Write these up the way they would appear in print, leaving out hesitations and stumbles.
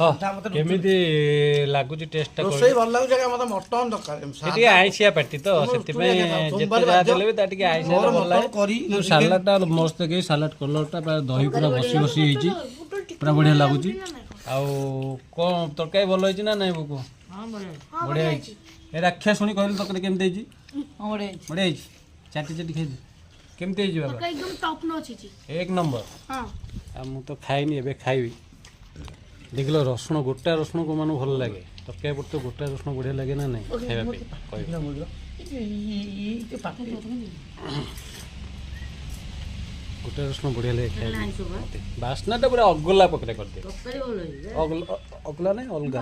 ହଁ କେମିତି ଲାଗୁଛି ଟେଷ୍ଟଟା ରୋଷେଇ ଭଲ ଲାଗୁଛି ଆଜ୍ଞା ମତେ ମଟନ ଦରକାର ଟିକେ ଆଇଁଷିଆ ପାଟି ତ ସେଥିପାଇଁ ଯେତେ ଯାହା ଦେଲେ ବି ତା ଟିକେ ଆଇଁଷିଆ ଭଲ ଲାଗେ। ସାଲାଡଟା ମସ୍ତ ଦେଖି ସାଲାଡ କଲରଟା ପୁରା ଦହି ପୁରା ବସି ବସି ହେଇଛି ପୁରା ବଢିଆ ଲାଗୁଛି। ଆଉ କଣ ତରକାରୀ ଭଲ ହେଇଛି ନା ନାଇଁ ବୁକୁ? ବଢିଆ ହେଇଛି। ଏ ରାକ୍ଷା ଶୁଣି କହିଲୁ ତରକାରୀ କେମିତି ହେଇଛି? ବଢିଆ ହେଇଛି। ଚାଟି ଚାଟି ଖାଇଦେ। କେମିତି ହେଇଛି ବାବା? ଏକ ନମ୍ବର। ଆଉ ମୁଁ ତ ଖାଇନି ଏବେ ଖାଇବି। ଦେଖିଲ ରସୁଣ ଗୋଟା ରସୁଣ କୋଉମାନଙ୍କୁ ଭଲ ଲାଗେ ତରକାରୀ ପଡି ତ ଗୋଟା ରସୁଣ ବଢିଆ ଲାଗେ ନା ନାଇଁ ଖାଇବା ପାଇଁ କହିବେ। ଗୋଟା ରସୁଣ ବଢିଆ ଲାଗେ ଖାଇବା ପାଇଁ ବାସ୍ନାଟା ପୁରା ଅଗଲା ପକରେ କରିଦିଏ। ଅଗଲା ନାଇଁ ଅଲଗା।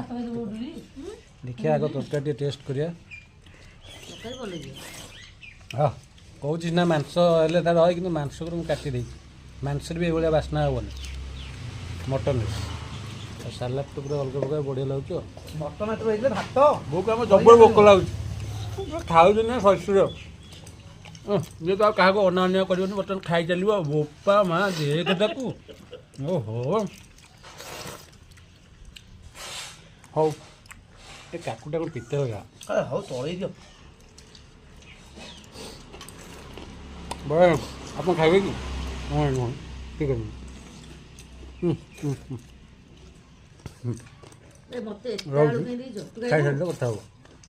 ଦେଖିବା ଆଗ ତରକାରୀ ଟିକେ ଟେଷ୍ଟ କରିବା। ହଁ କହୁଛି ନା ମାଂସ ହେଲେ ତାର ରହେ କିନ୍ତୁ ମାଂସକୁ ମୁଁ କାଟି ଦେଇଛି ମାଂସରେ ବି ଏଇଭଳିଆ ବାସ୍ନା ହେବନି ମଟନରେ। ଆଉ ସାଲାଡ ତ ପୁରା ଅଲଗା ପ୍ରକାର ବଢିଆ ଲାଗୁଛି ଆଉ ମଟନ ଏତେ ହେଇଥିଲେ ଭାତ ଭୋକ ଆମ ଜବର ଭୋକ ଲାଗୁଛି ଖାଉଛି ନା ଶୈଶୁର ଇଏ ତ ଆଉ କାହାକୁ ଅନାନ୍ୟ କରିବନି ବର୍ତ୍ତମାନ ଖାଇ ଚାଲିବ ବୋପା ମା ଦେଖେ ତାକୁ ଓହୋ ହଉ ଏ କାକୁଟା କ'ଣ ପିତା ଗଲା ହଉ ତଳେଇ ଦିଅ ବଡ଼ ଆପଣ ଖାଇବେ କି? ହଁ ହଁ ଠିକ୍ ଅଛି। ଖାଇସାରିଲେ କଥା ହବ।